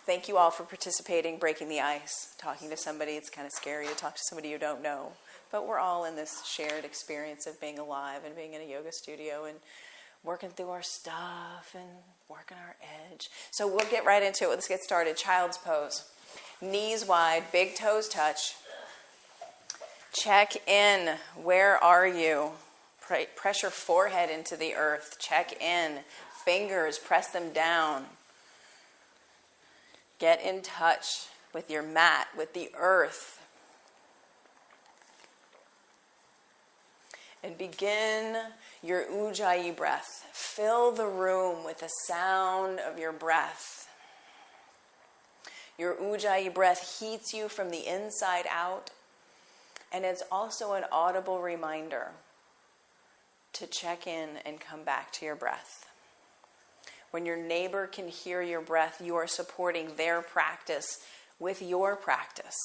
Thank you all for participating, breaking the ice, talking to somebody. It's kind of scary to talk to somebody you don't know. But we're all in this shared experience of being alive and being in a yoga studio and working through our stuff and working our edge. So we'll get right into it. Let's get started. Child's pose. Knees wide, big toes touch. Check in. Where are you? Press your forehead into the earth. Check in. Fingers, press them down. Get in touch with your mat, with the earth. And begin your Ujjayi breath. Fill the room with the sound of your breath. Your Ujjayi breath heats you from the inside out, and it's also an audible reminder to check in and come back to your breath. When your neighbor can hear your breath, you are supporting their practice with your practice.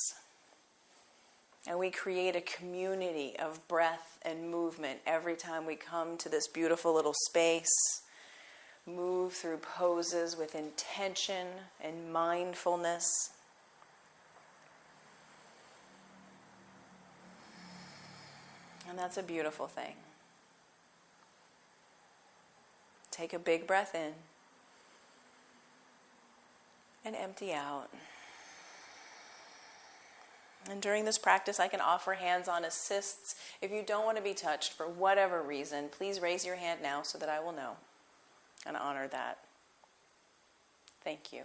And we create a community of breath and movement every time we come to this beautiful little space. Move through poses with intention and mindfulness. And that's a beautiful thing. Take a big breath in and empty out. And during this practice, I can offer hands-on assists. If you don't want to be touched for whatever reason, please raise your hand now so that I will know and honor that. Thank you.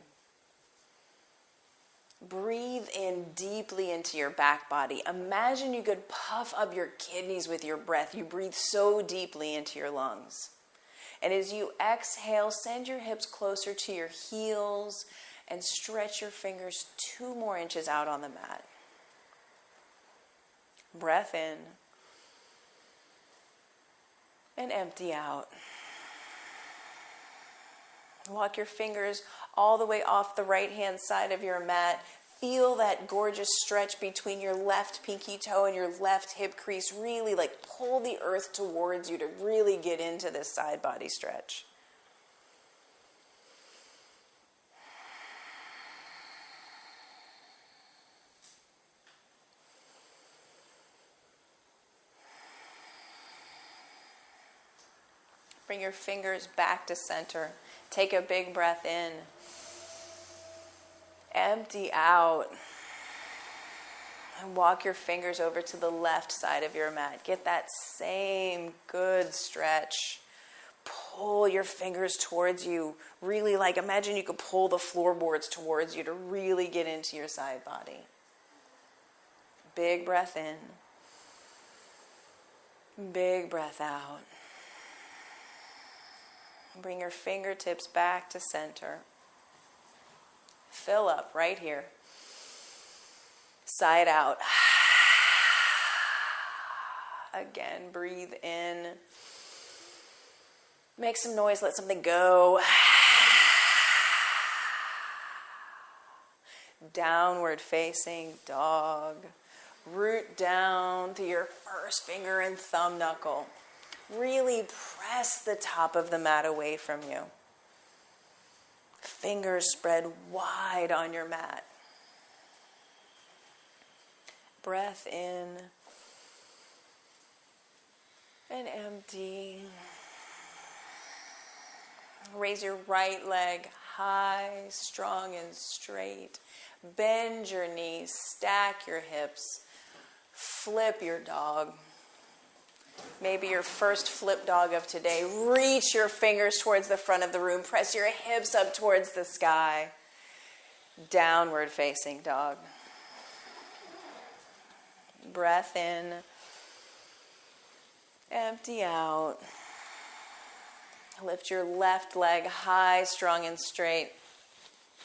Breathe in deeply into your back body. Imagine you could puff up your kidneys with your breath. You breathe so deeply into your lungs. And as you exhale, send your hips closer to your heels and stretch your fingers 2 more inches out on the mat. Breath in and empty out. Walk your fingers all the way off the right-hand side of your mat. Feel that gorgeous stretch between your left pinky toe and your left hip crease. Really pull the earth towards you to really get into this side body stretch. Bring your fingers back to center. Take a big breath in. Empty out. And walk your fingers over to the left side of your mat. Get that same good stretch. Pull your fingers towards you. Really imagine you could pull the floorboards towards you to really get into your side body. Big breath in. Big breath out. Bring your fingertips back to center. Fill up right here. Side out. Again, breathe in. Make some noise, let something go. Downward facing dog. Root down to your first finger and thumb knuckle. Really press the top of the mat away from you. Fingers spread wide on your mat. Breath in and empty. Raise your right leg high, strong and straight. Bend your knees, stack your hips, flip your dog. Maybe your first flip dog of today. Reach your fingers towards the front of the room. Press your hips up towards the sky. Downward facing dog. Breath in. Empty out. Lift your left leg high, strong and straight.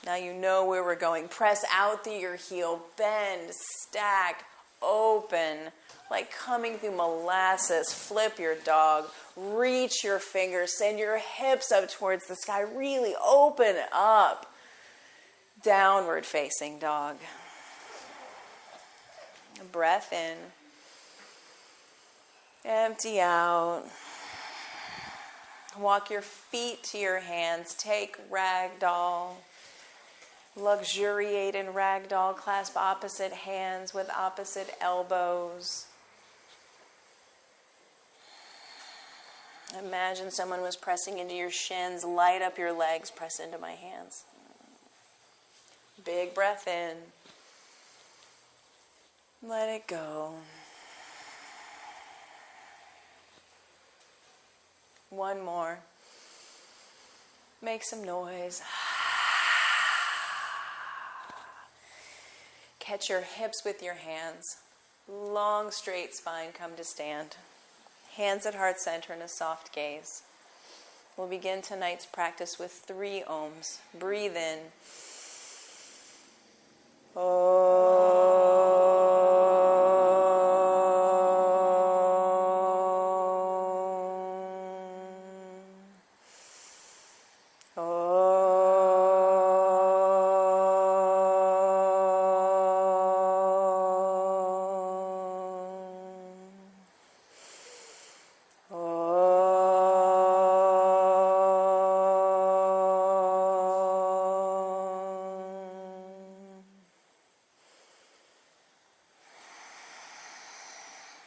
Now you know where we're going. Press out through your heel. Bend, stack, open. Like coming through molasses. Flip your dog. Reach your fingers. Send your hips up towards the sky. Really open up. Downward facing dog. Breath in. Empty out. Walk your feet to your hands. Take ragdoll. Luxuriate in ragdoll. Clasp opposite hands with opposite elbows. Imagine someone was pressing into your shins. Light up your legs. Press into my hands. Big breath in. Let it go. One more. Make some noise. Catch your hips with your hands. Long, straight spine, come to stand. Hands at heart center in a soft gaze. We'll begin tonight's practice with 3 ohms. Breathe in.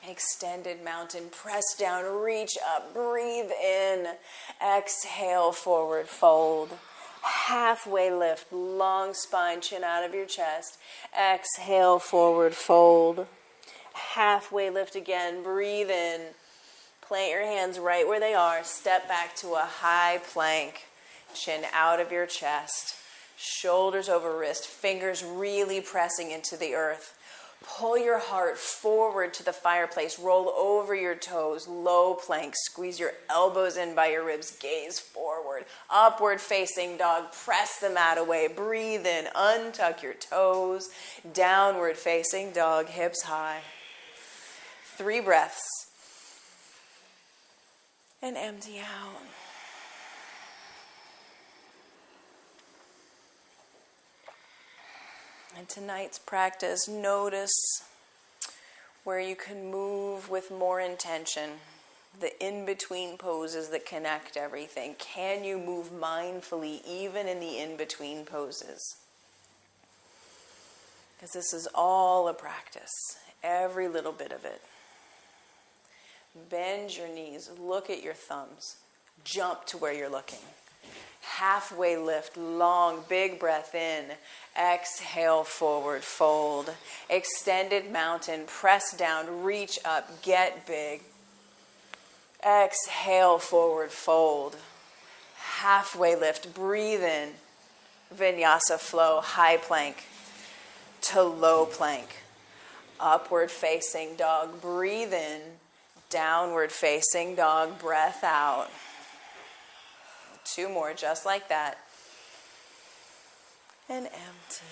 Extended mountain, press down, reach up, breathe in, exhale, forward fold, halfway lift, long spine, chin out of your chest, exhale, forward fold, halfway lift again, breathe in, plant your hands right where they are, step back to a high plank, chin out of your chest, shoulders over wrist, fingers really pressing into the earth. Pull your heart forward to the fireplace. Roll over your toes. Low plank. Squeeze your elbows in by your ribs. Gaze forward. Upward facing dog. Press the mat away. Breathe in. Untuck your toes. Downward facing dog. Hips high. 3 breaths. And empty out. In tonight's practice, notice where you can move with more intention, the in-between poses that connect everything. Can you move mindfully even in the in-between poses? Because this is all a practice, every little bit of it. Bend your knees, look at your thumbs, jump to where you're looking. Halfway lift, long, big breath in. Exhale, forward, fold. Extended mountain, press down, reach up, get big. Exhale, forward, fold. Halfway lift, breathe in. Vinyasa flow, high plank to low plank. Upward facing dog, breathe in. Downward facing dog, breath out. 2 more, just like that. And empty.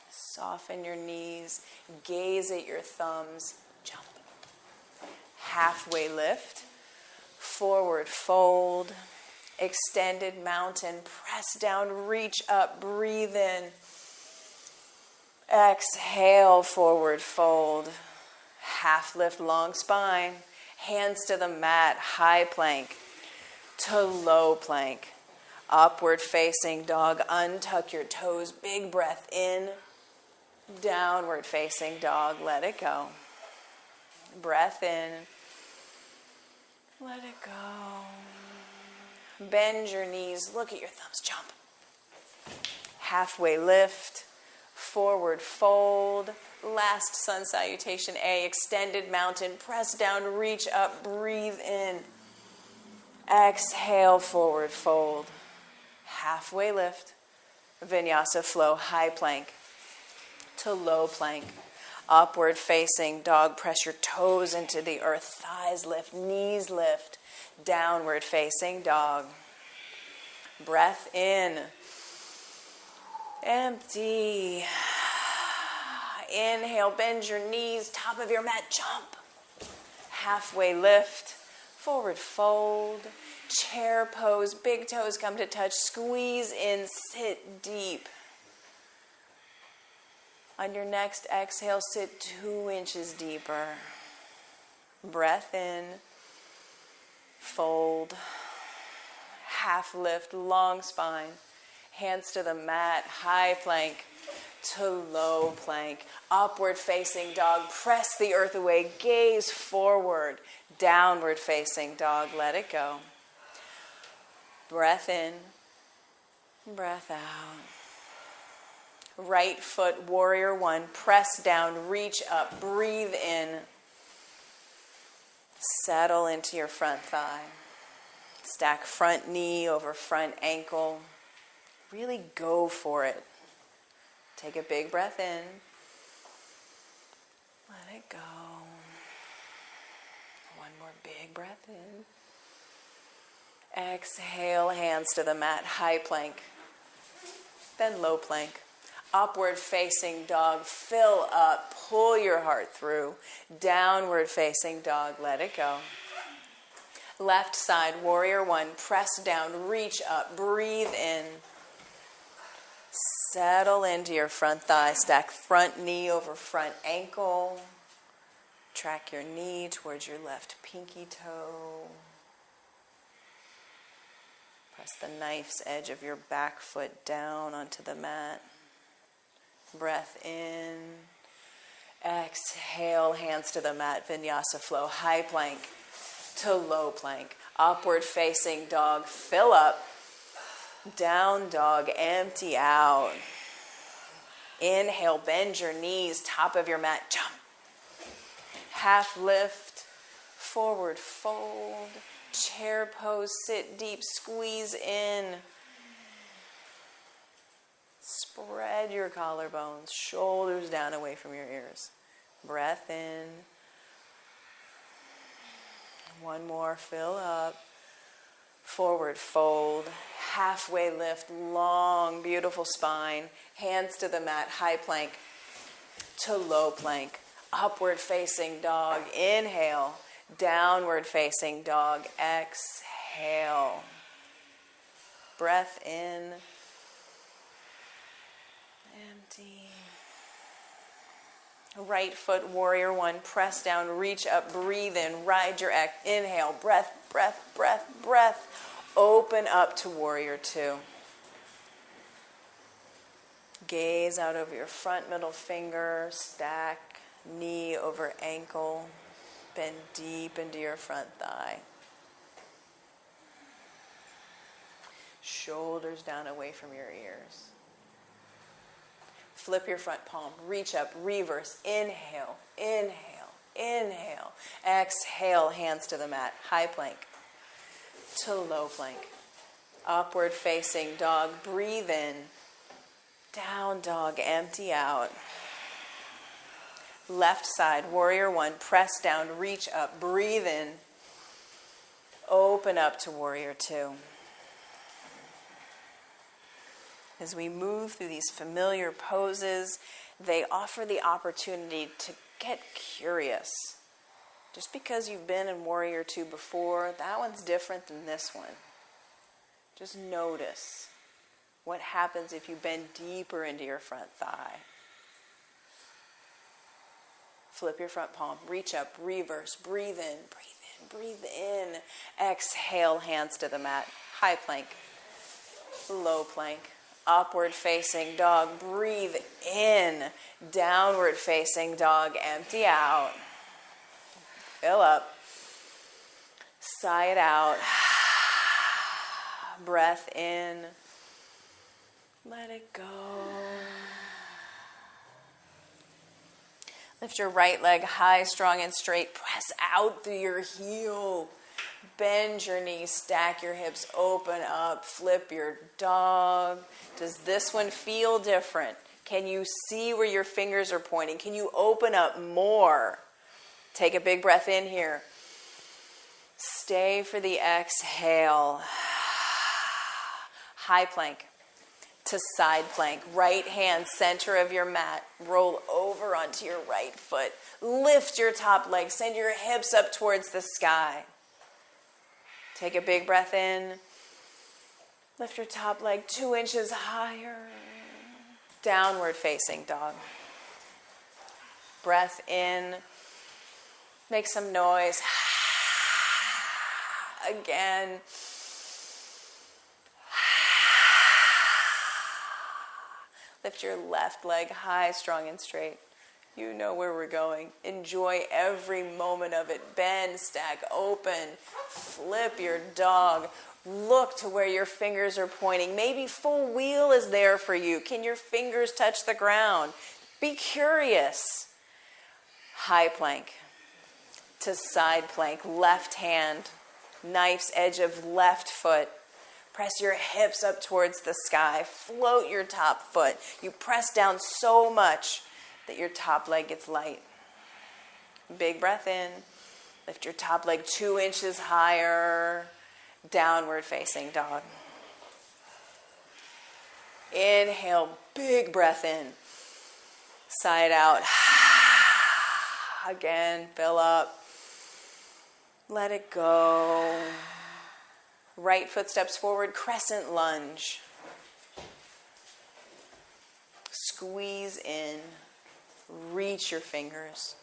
Soften your knees. Gaze at your thumbs. Jump. Halfway lift. Forward fold. Extended mountain. Press down, reach up, breathe in. Exhale, forward fold. Half lift, long spine. Hands to the mat, high plank to low plank. Upward facing dog, untuck your toes, big breath in. Downward facing dog, let it go. Breath in. Let it go. Bend your knees, look at your thumbs, jump. Halfway lift. Forward fold, last sun salutation A, extended mountain, press down, reach up, breathe in. Exhale, forward fold, halfway lift, Vinyasa flow, high plank to low plank. Upward facing dog, press your toes into the earth, thighs lift, knees lift. Downward facing dog. Breath in. Empty. Inhale, bend your knees, top of your mat, jump. Halfway lift, forward fold, chair pose, big toes come to touch, squeeze in, sit deep. On your next exhale, sit 2 inches deeper. Breath in. fold. Half lift, long spine. Hands to the mat, high plank to low plank. Upward facing dog, press the earth away, gaze forward. Downward facing dog, let it go. Breath in, breath out. Right foot, warrior one, press down, reach up, breathe in. Settle into your front thigh. Stack front knee over front ankle. Really go for it. Take a big breath in. Let it go. One more big breath in. Exhale, hands to the mat, high plank. Then low plank. Upward facing dog, fill up, pull your heart through. Downward facing dog, let it go. Left side, warrior one, press down, reach up, breathe in. Settle into your front thigh, stack front knee over front ankle. Track your knee towards your left pinky toe. Press the knife's edge of your back foot down onto the mat. Breath in. Exhale, hands to the mat, Vinyasa flow, high plank to low plank. Upward facing dog, fill up. Down dog, empty out. Inhale, bend your knees, top of your mat, jump. Half lift, forward fold. Chair pose, sit deep, squeeze in. Spread your collarbones, shoulders down away from your ears. Breath in. One more, fill up. Forward fold, halfway lift, long, beautiful spine. Hands to the mat, high plank to low plank. Upward facing dog, inhale. Downward facing dog, exhale. Breath in. Empty. Right foot, warrior one, press down, reach up, breathe in, ride your inhale, breath, breath, breath, breath. Open up to warrior two. Gaze out over your front middle finger, stack knee over ankle, bend deep into your front thigh. Shoulders down away from your ears. Flip your front palm, reach up, reverse, inhale, inhale, inhale. Exhale, hands to the mat, high plank to low plank. Upward facing dog, breathe in. Down dog, empty out. Left side, warrior one, press down, reach up, breathe in. Open up to warrior two. As we move through these familiar poses, they offer the opportunity to get curious. Just because you've been in Warrior Two before, that one's different than this one. Just notice what happens if you bend deeper into your front thigh. Flip your front palm, reach up, reverse, breathe in, breathe in, breathe in. Exhale, hands to the mat, high plank, low plank. Upward facing dog, breathe in. Downward facing dog, empty out. Fill up. Sigh it out. Breath in. Let it go. Lift your right leg high, strong and straight. Press out through your heel. Bend your knees, stack your hips, open up, flip your dog. Does this one feel different? Can you see where your fingers are pointing? Can you open up more? Take a big breath in here. Stay for the exhale. High plank to side plank. Right hand, center of your mat. Roll over onto your right foot. Lift your top leg. Send your hips up towards the sky. Take a big breath in. Lift your top leg 2 inches higher. Downward facing dog. Breath in. Make some noise. Again. Lift your left leg high, strong, and straight. You know where we're going. Enjoy every moment of it. Bend, stack, open. Flip your dog. Look to where your fingers are pointing. Maybe full wheel is there for you. Can your fingers touch the ground? Be curious. High plank to side plank. Left hand. Knife's edge of left foot. Press your hips up towards the sky. Float your top foot. You press down so much that your top leg gets light. Big breath in. Lift your top leg 2 inches higher. Downward facing dog. Inhale, big breath in. Side out. Again, fill up. Let it go. Right foot steps forward, crescent lunge. Squeeze in. Reach your fingers.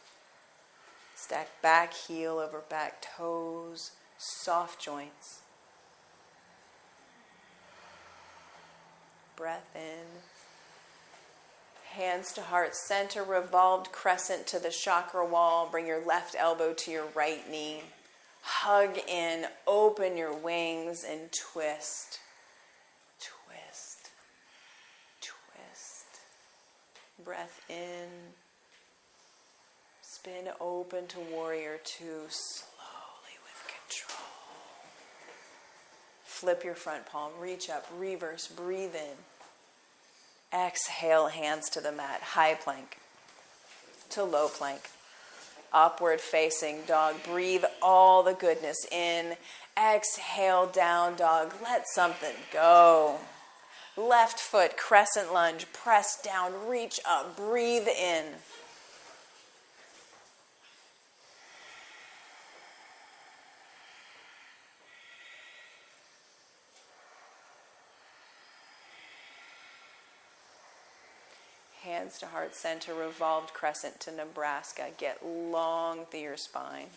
Stack back heel over back toes. Soft joints. Breath in. Hands to heart center, revolved crescent to the chakra wall. Bring your left elbow to your right knee. Hug in, open your wings, and twist. Twist. Twist. Breath in. Spin open to warrior two, slowly with control. Flip your front palm, reach up, reverse, breathe in. Exhale, hands to the mat, high plank to low plank. Upward facing dog. Breathe all the goodness in. Exhale, down dog. Let something go. Left foot, crescent lunge. Press down, reach up, breathe in. Hands to heart center, revolved crescent to Nebraska. Get long through your spine.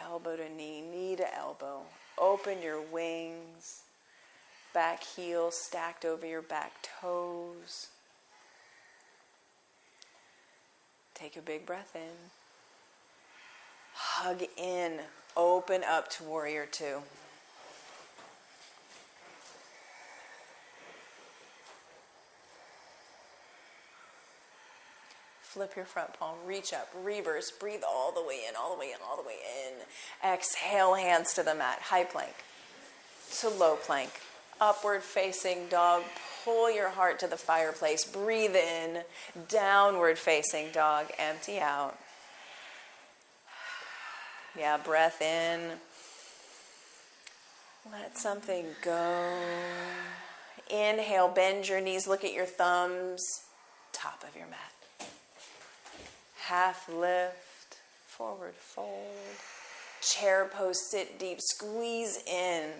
Elbow to knee, knee to elbow. Open your wings. Back heel stacked over your back toes. Take a big breath in. Hug in. Open up to warrior two. Flip your front palm, reach up, reverse, breathe all the way in, all the way in, all the way in. Exhale, hands to the mat, high plank to low plank. Upward facing dog, pull your heart to the fireplace, breathe in. Downward facing dog, empty out. Yeah, breath in. Let something go. Inhale, bend your knees, look at your thumbs, top of your mat. Half lift, forward fold. Chair pose, sit deep, squeeze in.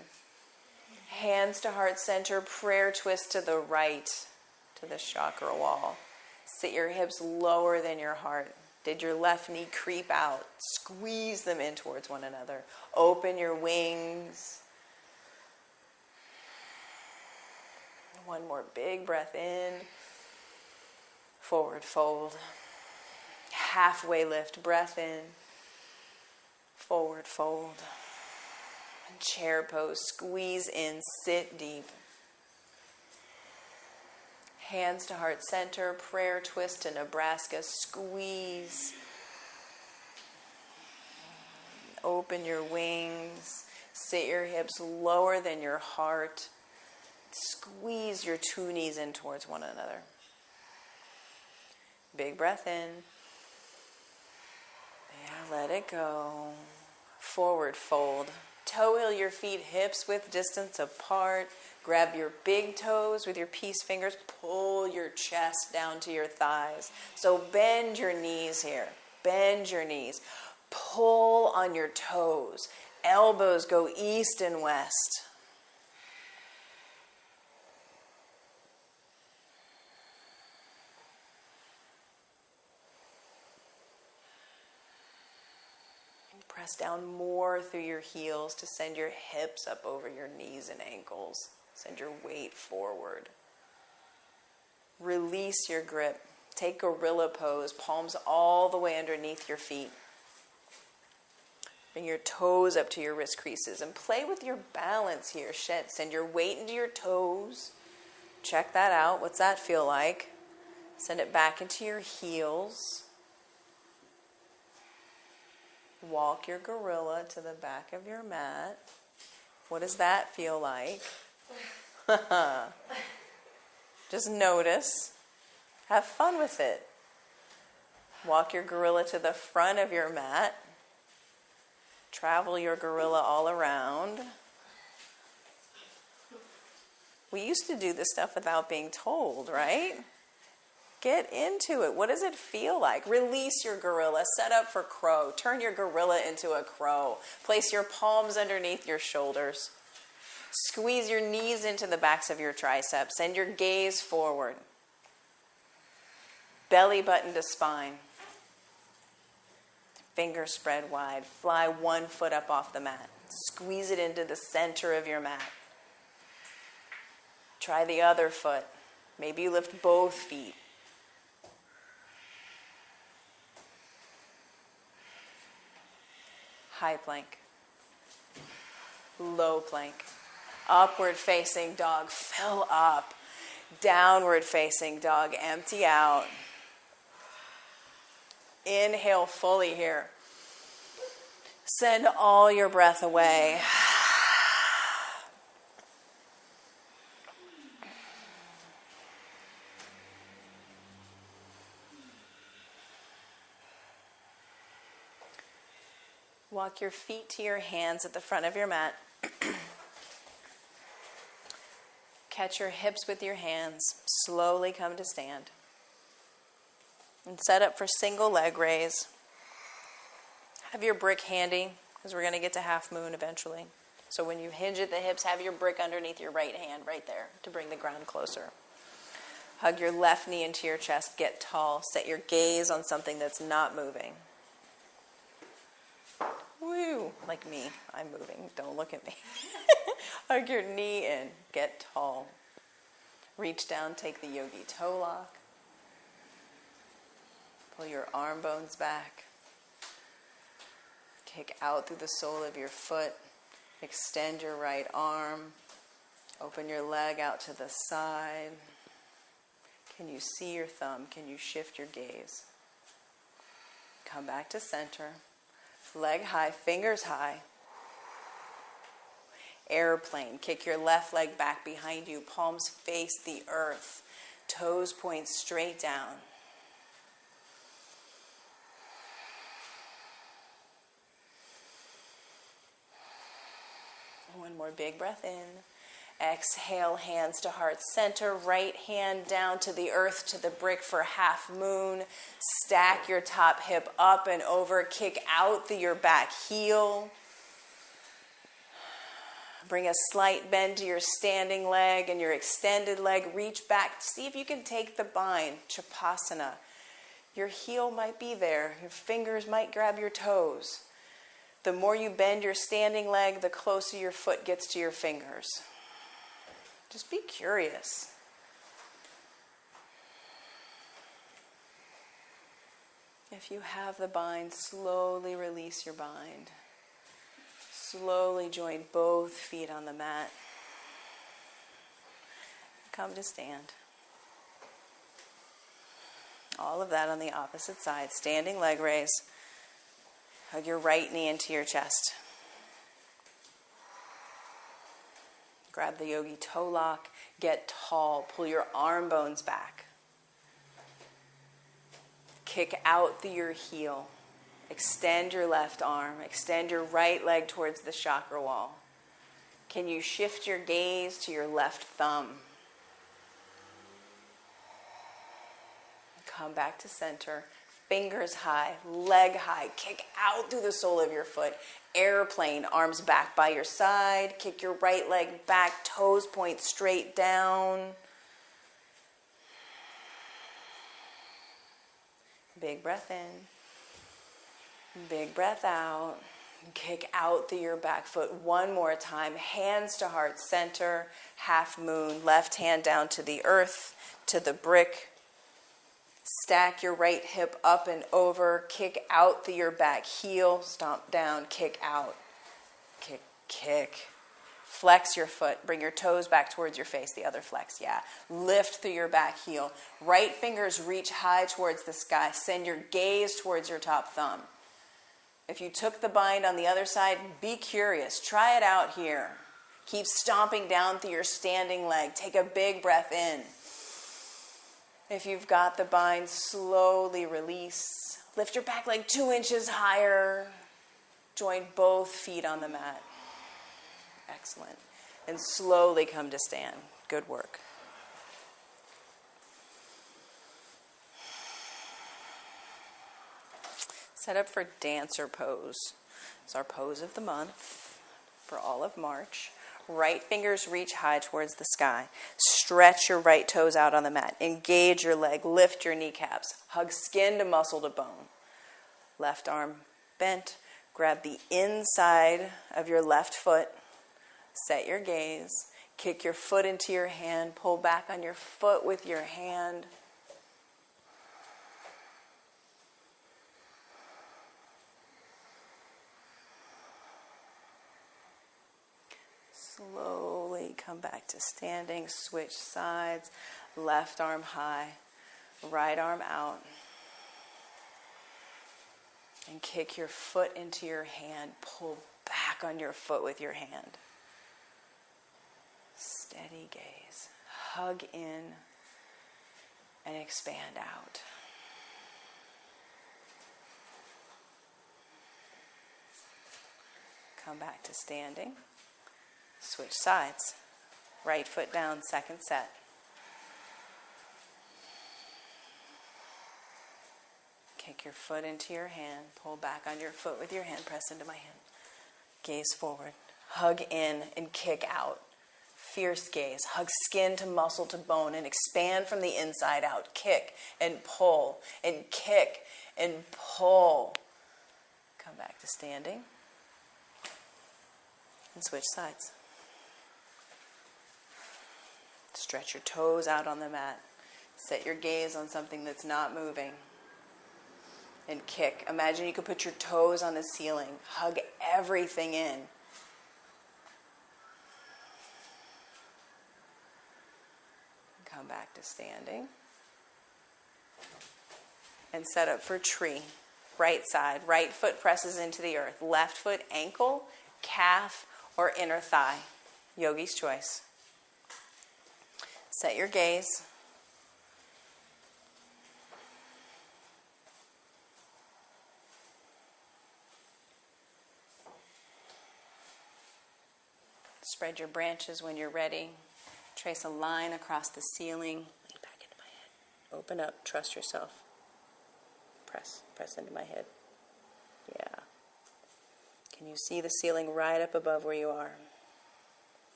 Hands to heart center, prayer twist to the right, to the chakra wall. Sit your hips lower than your heart. Did your left knee creep out? Squeeze them in towards one another. Open your wings. One more big breath in. Forward fold. Halfway lift, breath in. Forward fold. Chair pose, squeeze in, sit deep. Hands to heart center, prayer twist to Nebraska, squeeze. Open your wings, sit your hips lower than your heart. Squeeze your two knees in towards one another. Big breath in. Yeah, let it go. Forward fold. Toe heel your feet, hips width distance apart. Grab your big toes with your peace fingers. Pull your chest down to your thighs. So bend your knees here. Bend your knees. Pull on your toes. Elbows go east and west. press down more through your heels to send your hips up over your knees and ankles. Send your weight forward. Release your grip. Take gorilla pose, palms all the way underneath your feet. Bring your toes up to your wrist creases and play with your balance here. Send your weight into your toes. Check that out. What's that feel like? Send it back into your heels. Walk your gorilla to the back of your mat. What does that feel like? Just notice. Have fun with it. Walk your gorilla to the front of your mat. Travel your gorilla all around. We used to do this stuff without being told, right? Get into it. What does it feel like? Release your gorilla. Set up for crow. Turn your gorilla into a crow. Place your palms underneath your shoulders. Squeeze your knees into the backs of your triceps. Send your gaze forward. Belly button to spine. Fingers spread wide. Fly one foot up off the mat. Squeeze it into the center of your mat. Try the other foot. Maybe you lift both feet. High plank. Low plank. Upward facing dog. Fill up. Downward facing dog. Empty out. Inhale fully here. Send all your breath away. Walk your feet to your hands at the front of your mat. Catch your hips with your hands. Slowly come to stand. And set up for single leg raise. Have your brick handy, because we're going to get to half moon eventually. So when you hinge at the hips, have your brick underneath your right hand right there to bring the ground closer. Hug your left knee into your chest. Get tall. Set your gaze on something that's not moving. Woo! Like me. I'm moving. Don't look at me. Hug your knee in. Get tall. Reach down. Take the yogi toe lock. Pull your arm bones back. Kick out through the sole of your foot. Extend your right arm. Open your leg out to the side. Can you see your thumb? Can you shift your gaze? Come back to center. Leg high, fingers high. Airplane. Kick your left leg back behind you. Palms face the earth. Toes point straight down. One more big breath in. Exhale, hands to heart center. Right hand down to the earth, to the brick for half moon. Stack your top hip up and over. Kick out through your back heel. Bring a slight bend to your standing leg and your extended leg. Reach back. See if you can take the bind. Chapasana. Your heel might be there. Your fingers might grab your toes. The more you bend your standing leg, the closer your foot gets to your fingers. Just be curious. If you have the bind, slowly release your bind. Slowly join both feet on the mat. Come to stand. All of that on the opposite side. Standing leg raise. Hug your right knee into your chest. Grab the yogi toe lock. Get tall. Pull your arm bones back. Kick out through your heel. Extend your left arm. Extend your right leg towards the chakra wall. Can you shift your gaze to your left thumb? Come back to center. Fingers high, leg high. Kick out through the sole of your foot. Airplane, arms back by your side. Kick your right leg back, toes point straight down. Big breath in. Big breath out. Kick out through your back foot one more time. Hands to heart center, half moon. Left hand down to the earth, to the brick. Stack your right hip up and over. Kick out through your back heel. Stomp down, kick out. Kick, kick. Flex your foot. Bring your toes back towards your face. The other flex, yeah. Lift through your back heel. Right fingers reach high towards the sky. Send your gaze towards your top thumb. If you took the bind on the other side, be curious. Try it out here. Keep stomping down through your standing leg. Take a big breath in. If you've got the bind, slowly release. Lift your back leg 2 inches higher. Join both feet on the mat. Excellent. And slowly come to stand. Good work. Set up for dancer pose. It's our pose of the month for all of March. Right fingers reach high towards the sky. Stretch your right toes out on the mat. Engage your leg. Lift your kneecaps. Hug skin to muscle to bone. Left arm bent. Grab the inside of your left foot. Set your gaze. Kick your foot into your hand. Pull back on your foot with your hand. Slowly come back to standing. Switch sides. Left arm high. Right arm out. And kick your foot into your hand. Pull back on your foot with your hand. Steady gaze. Hug in and expand out. Come back to standing. Switch sides. Right foot down, second set. Kick your foot into your hand. Pull back on your foot with your hand. Press into my hand. Gaze forward. Hug in and kick out. Fierce gaze. Hug skin to muscle to bone and expand from the inside out. Kick and pull and kick and pull. Come back to standing. And switch sides. Stretch your toes out on the mat. Set your gaze on something that's not moving. And kick. Imagine you could put your toes on the ceiling. Hug everything in. Come back to standing. And set up for tree. Right side. Right foot presses into the earth. Left foot ankle, calf, or inner thigh. Yogi's choice. Set your gaze. Spread your branches when you're ready. Trace a line across the ceiling. Lean back into my head. Open up. Trust yourself. Press into my head. Yeah. Can you see the ceiling right up above where you are?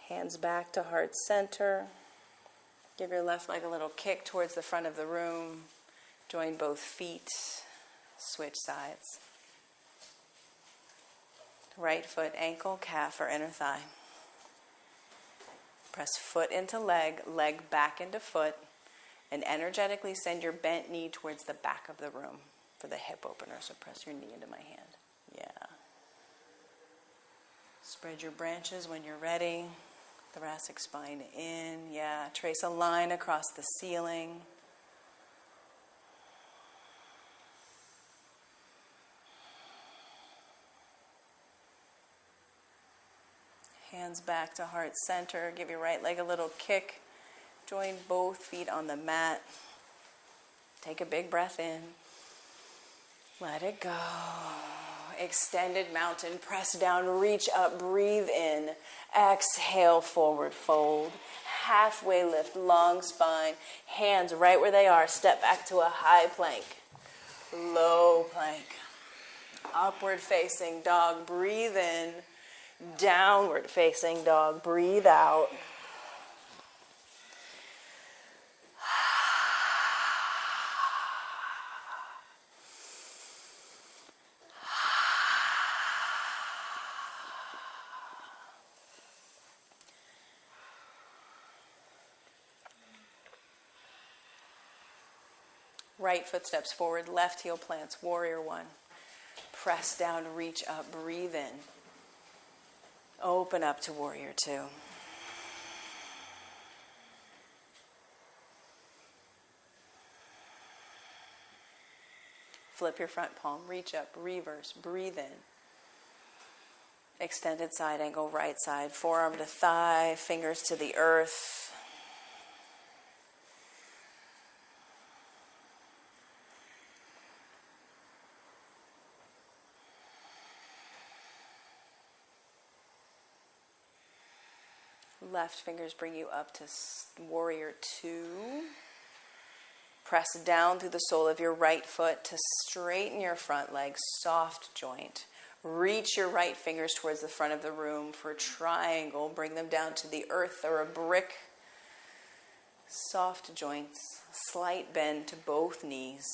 Hands back to heart center. Give your left leg a little kick towards the front of the room. Join both feet. Switch sides. Right foot, ankle, calf, or inner thigh. Press foot into leg, leg back into foot, and energetically send your bent knee towards the back of the room for the hip opener. So press your knee into my hand. Yeah. Spread your branches when you're ready. Thoracic spine in. Yeah. Trace a line across the ceiling. Hands back to heart center. Give your right leg a little kick. Join both feet on the mat. Take a big breath in. Let it go. Extended mountain. Press down, reach up, breathe in. Exhale, forward fold. Halfway lift, long spine. Hands right where they are. Step back to a high plank. Low plank. Upward facing dog. Breathe in. Downward facing dog. Breathe out. Right foot steps forward, left heel plants, warrior one. Press down, reach up, breathe in. Open up to warrior two. Flip your front palm, reach up, reverse, breathe in. Extended side angle, right side, forearm to thigh, fingers to the earth. Left fingers bring you up to warrior two. Press down through the sole of your right foot to straighten your front leg, soft joint. Reach your right fingers towards the front of the room for a triangle. Bring them down to the earth or a brick. Soft joints, slight bend to both knees.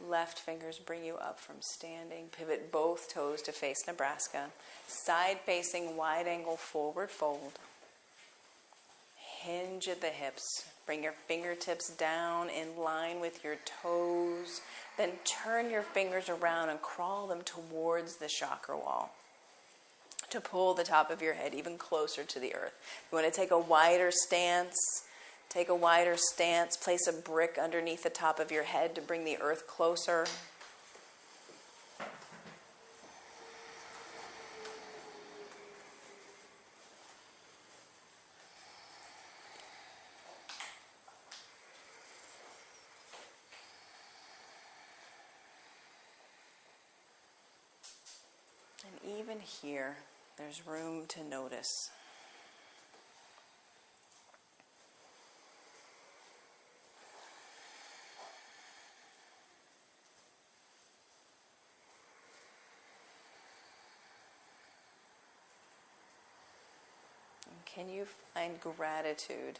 Left fingers bring you up from standing. Pivot both toes to face Nebraska. Side facing wide angle forward fold. Hinge at the hips. Bring your fingertips down in line with your toes. Then turn your fingers around and crawl them towards the chakra wall to pull the top of your head even closer to the earth. You want to take a wider stance. Take a wider stance, place a brick underneath the top of your head to bring the earth closer. And even here, there's room to notice. Can you find gratitude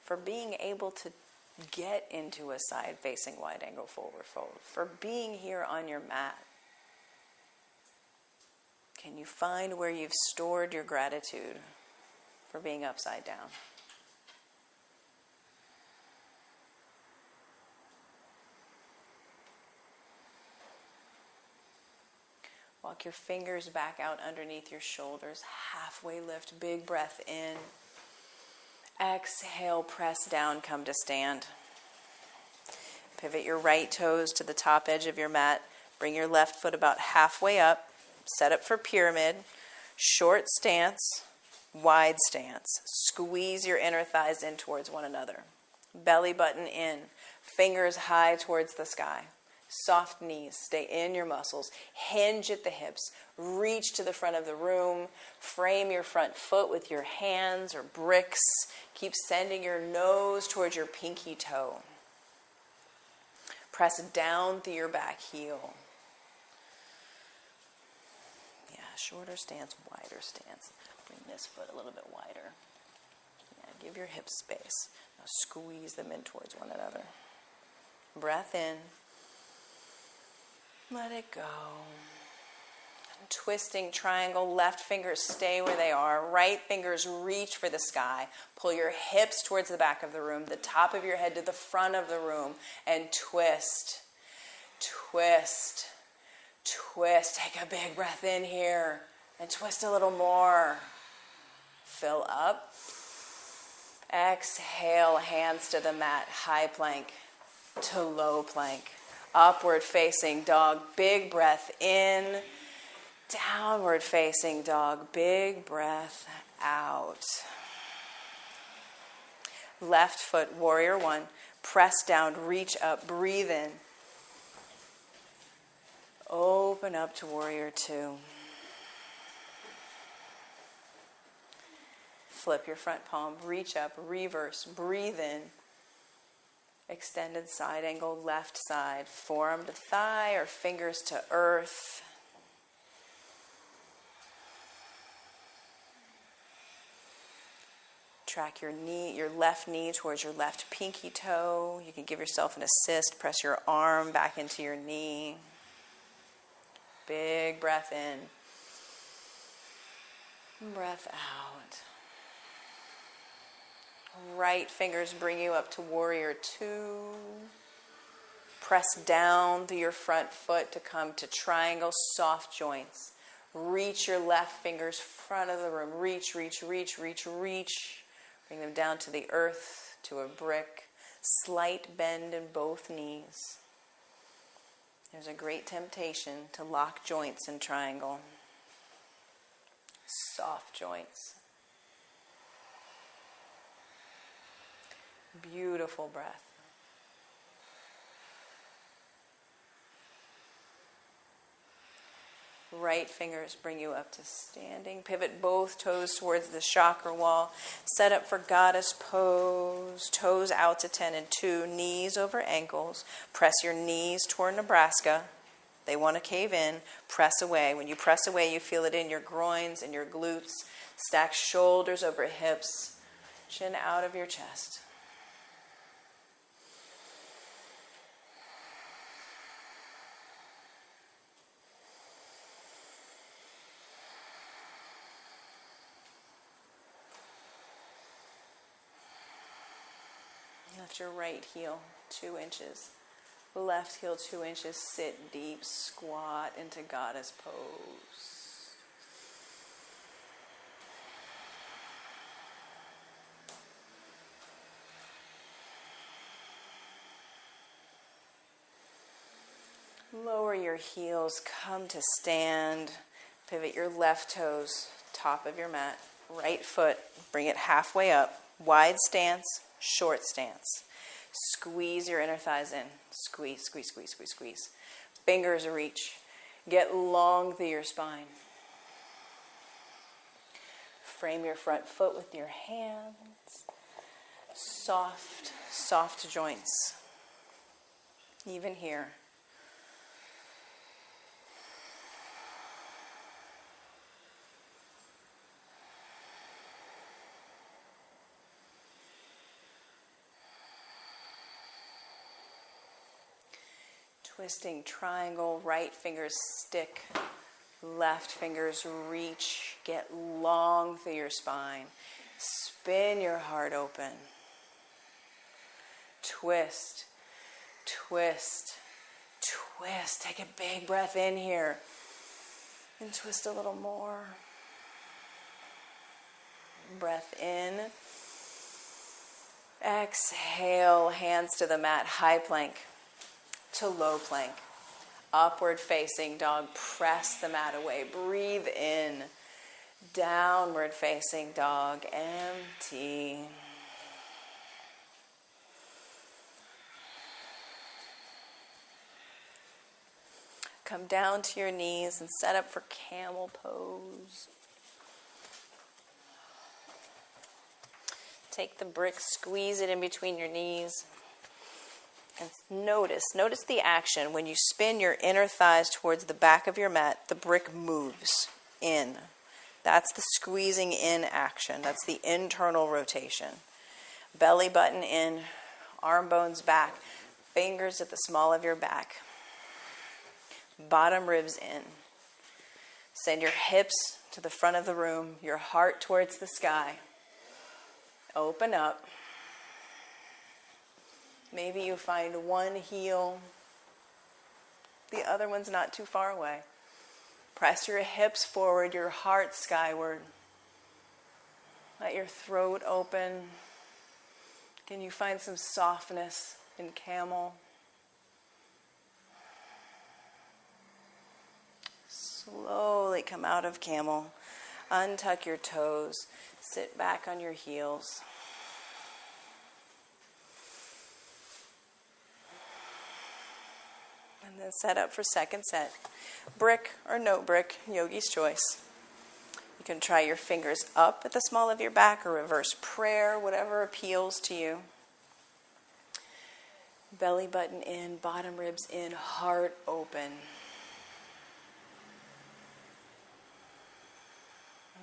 for being able to get into a side-facing wide-angle forward fold, for being here on your mat? Can you find where you've stored your gratitude for being upside down? Walk your fingers back out underneath your shoulders. Halfway lift, big breath in. Exhale, press down, come to stand. Pivot your right toes to the top edge of your mat. Bring your left foot about halfway up. Set up for pyramid. Short stance, wide stance. Squeeze your inner thighs in towards one another. Belly button in. Fingers high towards the sky. Soft knees, stay in your muscles. Hinge at the hips. Reach to the front of the room. Frame your front foot with your hands or bricks. Keep sending your nose towards your pinky toe. Press down through your back heel. Yeah, shorter stance, wider stance. Bring this foot a little bit wider. Yeah, give your hips space. Now squeeze them in towards one another. Breath in. Let it go. Twisting triangle, left fingers stay where they are. Right fingers reach for the sky. Pull your hips towards the back of the room, the top of your head to the front of the room, and twist, twist, twist. Take a big breath in here and twist a little more. Fill up. Exhale, hands to the mat, high plank to low plank. Upward facing dog, big breath in. Downward facing dog, big breath out. Left foot, warrior one. Press down, reach up, breathe in. Open up to warrior two. Flip your front palm, reach up, reverse, breathe in. Extended side angle, left side. Forearm to thigh or fingers to earth. Track your knee, your left knee towards your left pinky toe. You can give yourself an assist. Press your arm back into your knee. Big breath in. Breath out. Right fingers bring you up to warrior two. Press down through your front foot to come to triangle, soft joints. Reach your left fingers front of the room. Reach, reach, reach, reach, reach. Bring them down to the earth, to a brick. Slight bend in both knees. There's a great temptation to lock joints in triangle. Soft joints. Beautiful breath. Right fingers bring you up to standing. Pivot both toes towards the chakra wall. Set up for goddess pose. Toes out to 10 and 2. Knees over ankles. Press your knees toward Nebraska. They want to cave in. Press away. When you press away, you feel it in your groins and your glutes. Stack shoulders over hips. Chin out of your chest. Lift your right heel 2 inches. Left heel 2 inches. Sit deep. Squat into goddess pose. Lower your heels. Come to stand. Pivot your left toes. Top of your mat. Right foot. Bring it halfway up. Wide stance. Short stance. Squeeze your inner thighs in. Squeeze, squeeze, squeeze, squeeze, squeeze. Fingers reach. Get long through your spine. Frame your front foot with your hands. Soft, soft joints. Even here. Twisting triangle, right fingers stick, left fingers reach, get long through your spine. Spin your heart open. Twist, twist, twist. Take a big breath in here. And twist a little more. Breath in. Exhale, hands to the mat, high plank to low plank. Upward facing dog, press the mat away. Breathe in. Downward facing dog, empty. Come down to your knees and set up for camel pose. Take the brick, squeeze it in between your knees. And notice the action. When you spin your inner thighs towards the back of your mat, the brick moves in. That's the squeezing in action. That's the internal rotation. Belly button in, arm bones back, fingers at the small of your back. Bottom ribs in. Send your hips to the front of the room, your heart towards the sky. Open up. Maybe you find one heel, the other one's not too far away. Press your hips forward, your heart skyward. Let your throat open. Can you find some softness in camel? Slowly come out of camel. Untuck your toes. Sit back on your heels. And then set up for second set. Brick or no brick, yogi's choice. You can try your fingers up at the small of your back or reverse prayer, whatever appeals to you. Belly button in, bottom ribs in, heart open.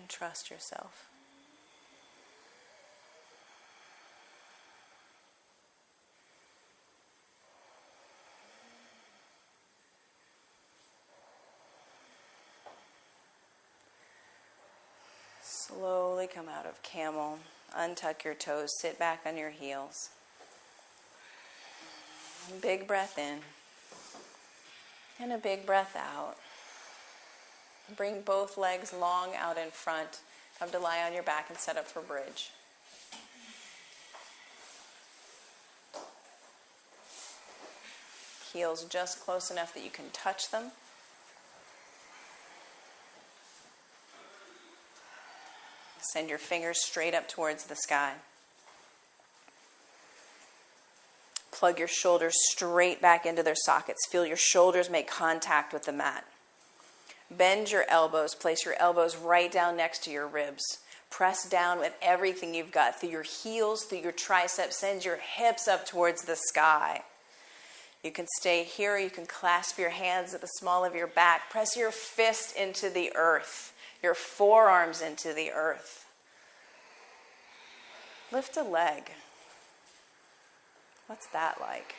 And trust yourself. slowly come out of camel. Untuck your toes. Sit back on your heels. Big breath in. And a big breath out. Bring both legs long out in front. Come to lie on your back and set up for bridge. Heels just close enough that you can touch them. Send your fingers straight up towards the sky. Plug your shoulders straight back into their sockets. Feel your shoulders make contact with the mat. Bend your elbows. Place your elbows right down next to your ribs. Press down with everything you've got. Through your heels, through your triceps. Send your hips up towards the sky. You can stay here. You can clasp your hands at the small of your back. Press your fist into the earth. Your forearms into the earth. Lift a leg. What's that like?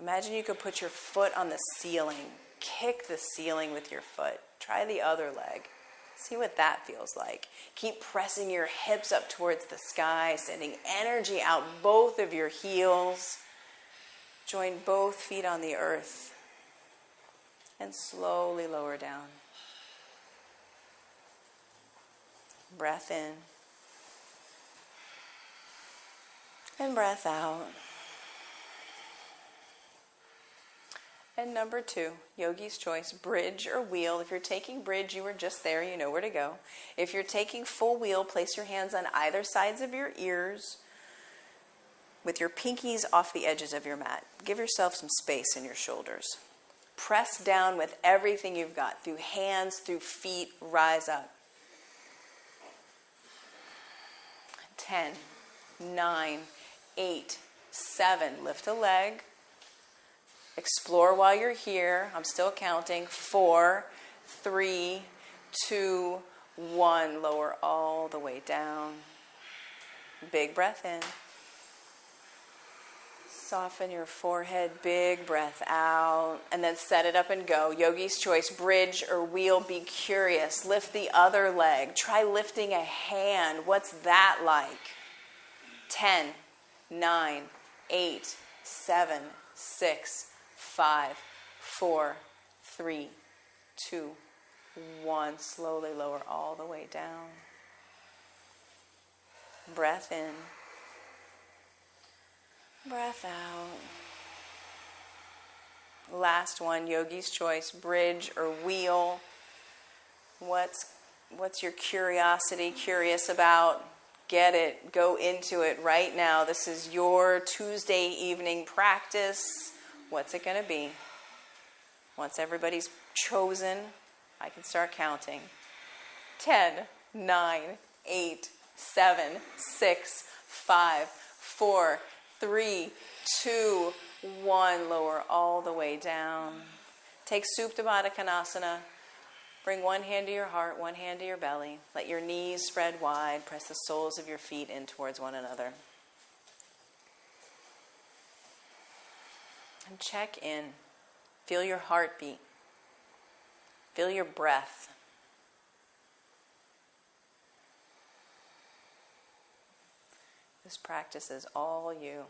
Imagine you could put your foot on the ceiling. Kick the ceiling with your foot. Try the other leg. See what that feels like. Keep pressing your hips up towards the sky, sending energy out both of your heels. Join both feet on the earth. And slowly lower down. Breath in. And breath out. And number 2, yogi's choice, bridge or wheel. If you're taking bridge, you were just there, you know where to go. If you're taking full wheel, place your hands on either sides of your ears with your pinkies off the edges of your mat. Give yourself some space in your shoulders. Press down with everything you've got, through hands, through feet, rise up. 10, 9, 8, 7, lift a leg. Explore while you're here. I'm still counting. 4, 3, 2, 1. Lower all the way down. Big breath in. Soften your forehead. Big breath out. And then set it up and go. Yogi's choice, bridge or wheel. Be curious. Lift the other leg. Try lifting a hand. What's that like? 10, 9, 8, 7, 6, 5, 4, 3, 2, 1. Slowly lower all the way down. Breath in. Breath out. Last one, yogi's choice, bridge or wheel. What's your curiosity curious about? Get it. Go into it right now. This is your Tuesday evening practice. What's it going to be? Once everybody's chosen, I can start counting. 10, 9, 8, 7, 6, 5, 4, 3, 2, 1. Lower all the way down. Take Supta Baddha Konasana. Bring one hand to your heart, one hand to your belly. Let your knees spread wide. Press the soles of your feet in towards one another. And check in. Feel your heartbeat. Feel your breath. This practice is all you.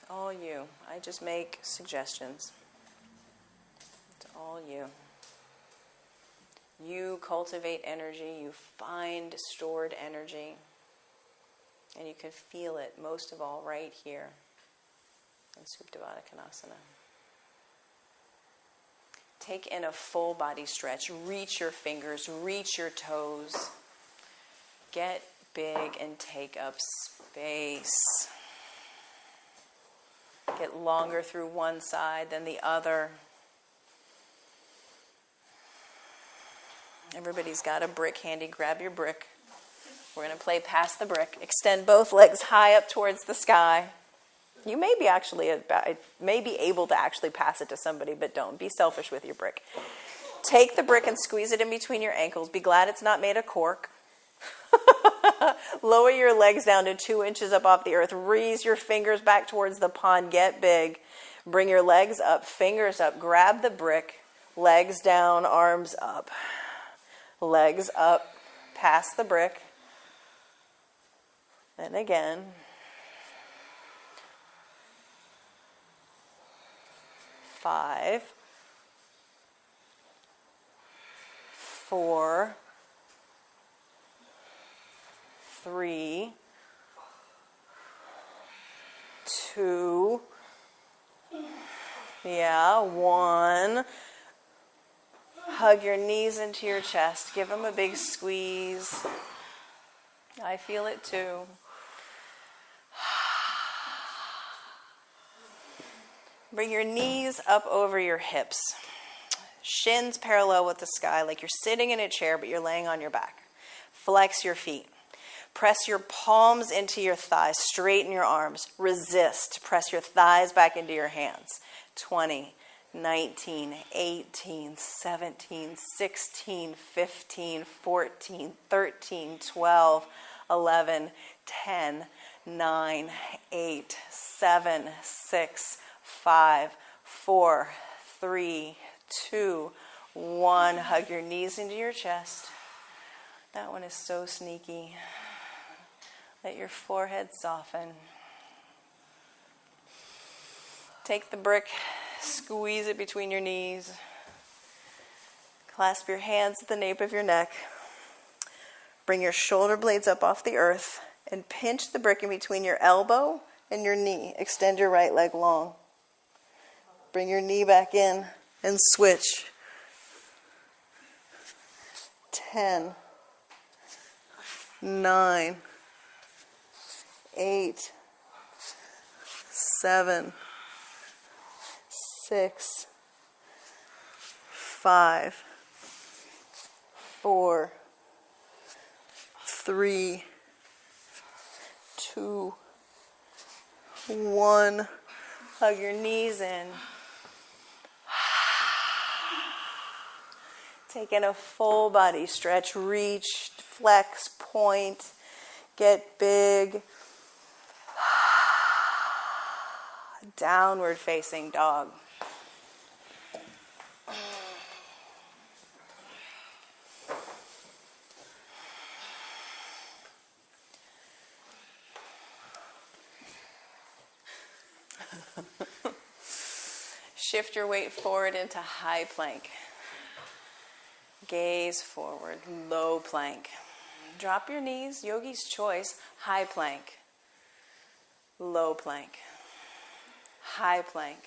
All you. I just make suggestions. It's all you. You cultivate energy. You find stored energy. And you can feel it, most of all, right here in Supta Baddha Konasana. Take in a full body stretch. Reach your fingers, reach your toes. Get big and take up space. Get longer through one side than the other. Everybody's got a brick handy. Grab your brick. We're going to play pass the brick. Extend both legs high up towards the sky. You may be able to actually pass it to somebody, but don't. Be selfish with your brick. Take the brick and squeeze it in between your ankles. Be glad it's not made of cork. Lower your legs down to 2 inches up off the earth. Raise your fingers back towards the pond. Get big. Bring your legs up, fingers up. Grab the brick. Legs down, arms up. Legs up, past the brick. And again. 5, 4, 3, 2, 1. Hug your knees into your chest. Give them a big squeeze. I feel it too. Bring your knees up over your hips. Shins parallel with the sky, like you're sitting in a chair, but you're laying on your back. Flex your feet. Press your palms into your thighs. Straighten your arms. Resist. Press your thighs back into your hands. 20, 19, 18, 17, 16, 15, 14, 13, 12, 11, 10, 9, 8, 7, 6, 5, 4, 3, 2, 1. Hug your knees into your chest. That one is so sneaky. Let your forehead soften. Take the brick, squeeze it between your knees. Clasp your hands at the nape of your neck. Bring your shoulder blades up off the earth and pinch the brick in between your elbow and your knee. Extend your right leg long. Bring your knee back in and switch. 10, 9, 8, 7, 6, 5, 4, 3, 2, 1. Hug your knees in. Take in a full body stretch, reach, flex, point, get big. Downward facing dog. Shift your weight forward into high plank. Gaze forward, low plank. Drop your knees, yogi's choice. High plank, low plank. High plank,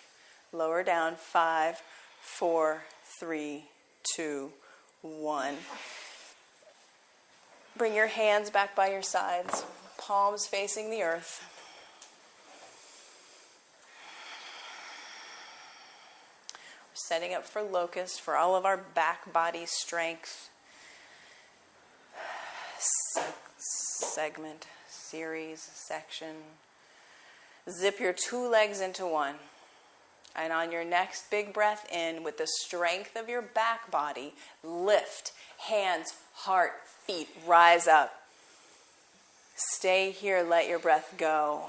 lower down. 5, 4, 3, 2, 1. Bring your hands back by your sides, palms facing the earth. We're setting up for locust for all of our back body strength. Segment, series, section. Zip your 2 legs into one. And on your next big breath in, with the strength of your back body, lift, hands, heart, feet, rise up. Stay here, let your breath go.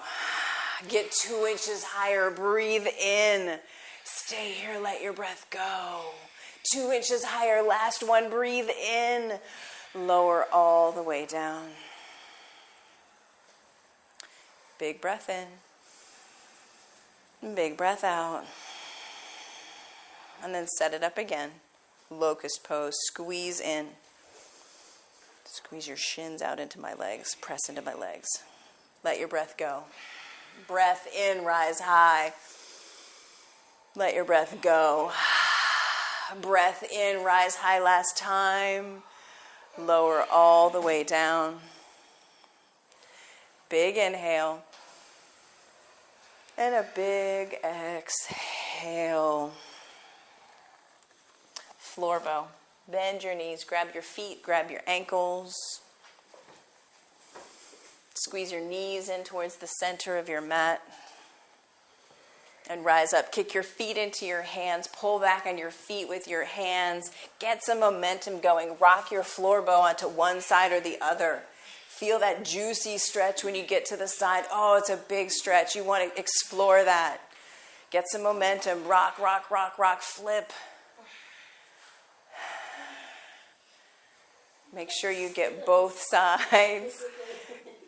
Get 2 inches higher, breathe in. Stay here, let your breath go. 2 inches higher, last one, breathe in. Lower all the way down. Big breath in. Big breath out. And then set it up again. Locust pose. Squeeze in. Squeeze your shins out into my legs. Press into my legs. Let your breath go. Breath in, rise high. Let your breath go. Breath in, rise high last time. Lower all the way down. Big inhale. And a big exhale. Floor bow. Bend your knees, grab your feet, grab your ankles. Squeeze your knees in towards the center of your mat. And rise up. Kick your feet into your hands. Pull back on your feet with your hands. Get some momentum going. Rock your floor bow onto one side or the other. Feel that juicy stretch when you get to the side. Oh, it's a big stretch. You want to explore that. Get some momentum. Rock, rock, rock, rock. Flip. Make sure you get both sides.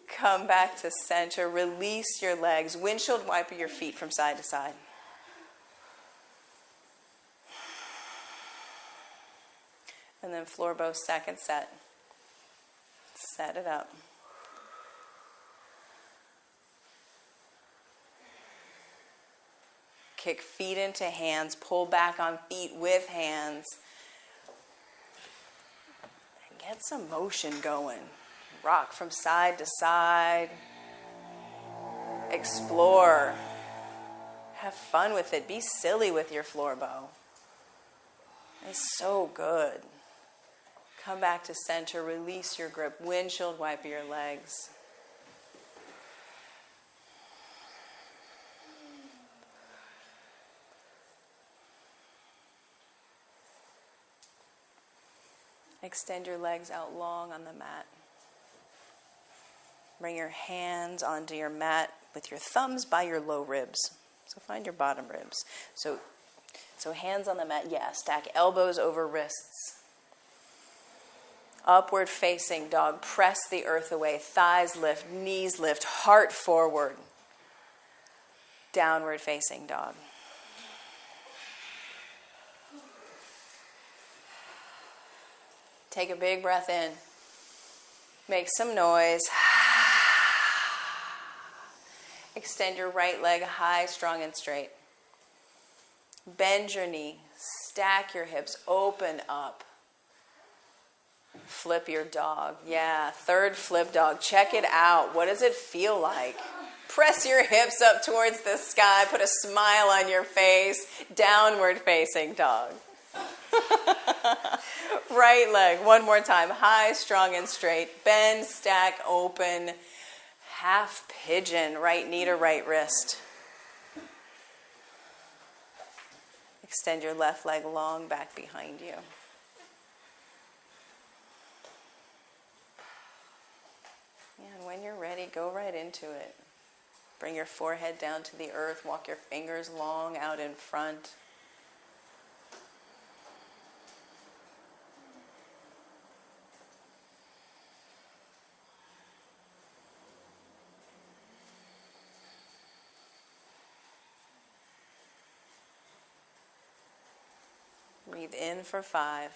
Come back to center. Release your legs. Windshield wiper your feet from side to side. And then floor bow second set. Set it up. Kick feet into hands. Pull back on feet with hands. And get some motion going. Rock from side to side. Explore. Have fun with it. Be silly with your floor bow. It's so good. Come back to center. Release your grip. Windshield wiper your legs. Extend your legs out long on the mat. Bring your hands onto your mat with your thumbs by your low ribs. So find your bottom ribs. So hands on the mat, yeah. Stack elbows over wrists. Upward facing dog. Press the earth away. Thighs lift, knees lift, heart forward. Downward facing dog. Take a big breath in. Make some noise. Extend your right leg high, strong, and straight. Bend your knee. Stack your hips. Open up. Flip your dog. Yeah, third flip dog. Check it out. What does it feel like? Press your hips up towards the sky. Put a smile on your face. Downward facing dog. Right leg, one more time. High, strong, and straight. Bend, stack, open. Half pigeon, right knee to right wrist. Extend your left leg long back behind you. And when you're ready, go right into it. Bring your forehead down to the earth. Walk your fingers long out in front. Breathe in for 5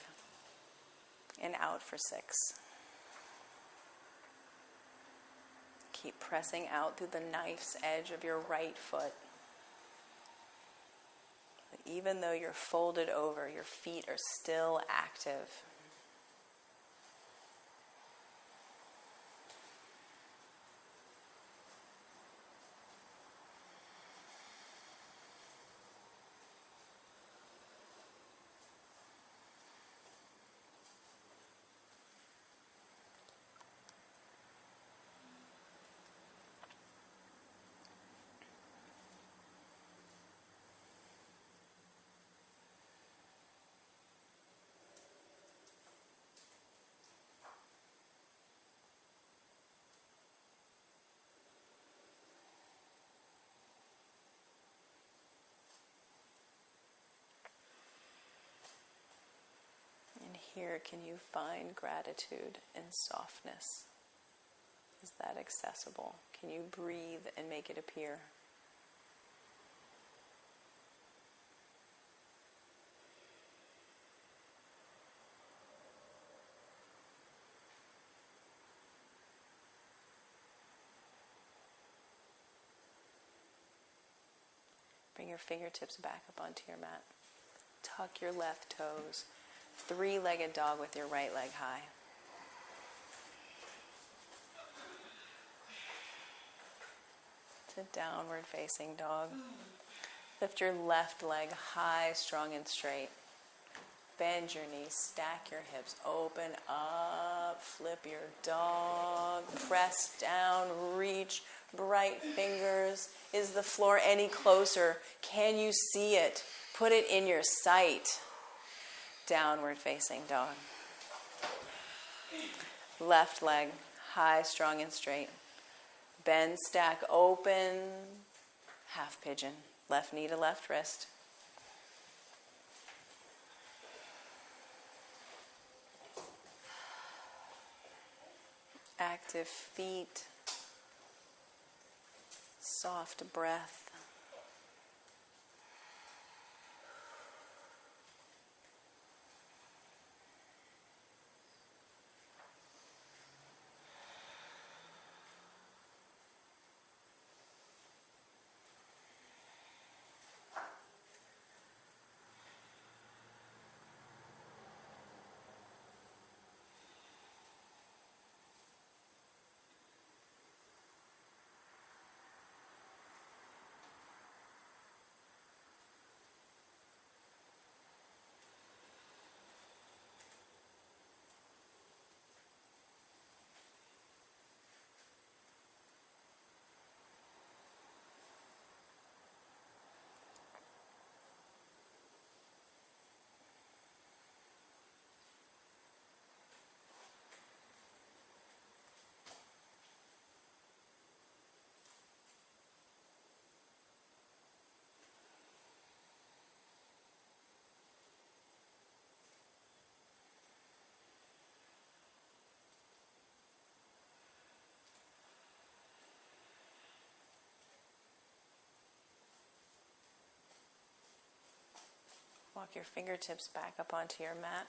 and out for 6. Keep pressing out through the knife's edge of your right foot. Even though you're folded over, your feet are still active. Here, can you find gratitude and softness? Is that accessible? Can you breathe and make it appear? Bring your fingertips back up onto your mat. Tuck your left toes. 3-legged dog with your right leg high. To downward facing dog. Lift your left leg high, strong, and straight. Bend your knees, stack your hips, open up, flip your dog, press down, reach, bright fingers. Is the floor any closer? Can you see it? Put it in your sight. Downward facing dog. Left leg, high, strong, and straight. Bend, stack, open, half pigeon. Left knee to left wrist. Active feet, soft breath. Walk your fingertips back up onto your mat.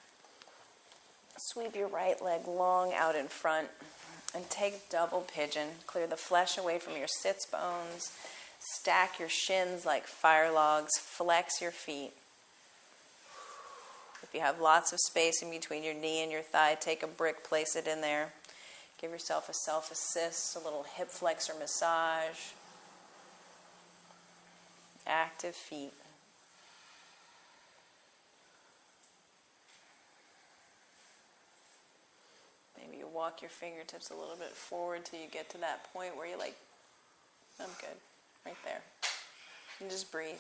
Sweep your right leg long out in front and take double pigeon. Clear the flesh away from your sits bones. Stack your shins like fire logs. Flex your feet. If you have lots of space in between your knee and your thigh, take a brick, place it in there. Give yourself a self-assist, a little hip flexor massage. Active feet. Maybe you walk your fingertips a little bit forward till you get to that point where you're like, I'm good, right there. And just breathe.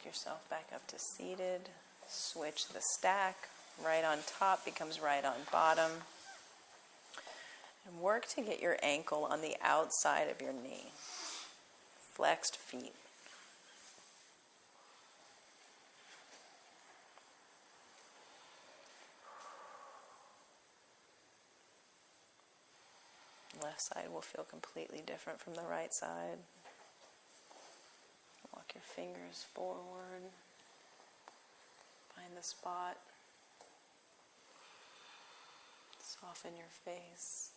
Yourself back up to seated. Switch the stack. Right on top becomes right on bottom. And work to get your ankle on the outside of your knee. Flexed feet. Left side will feel completely different from the right side. Walk your fingers forward. Find the spot. Soften your face.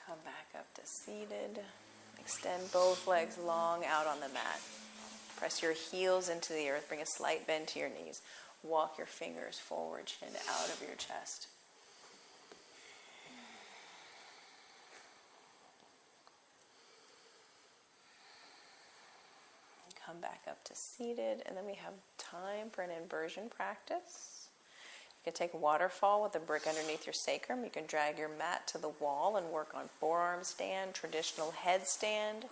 Come back up to seated. Extend both legs long out on the mat. Press your heels into the earth. Bring a slight bend to your knees. Walk your fingers forward, chin out of your chest. Come back up to seated, and then we have time for an inversion practice. You can take a waterfall with a brick underneath your sacrum. You can drag your mat to the wall and work on forearm stand, traditional headstand.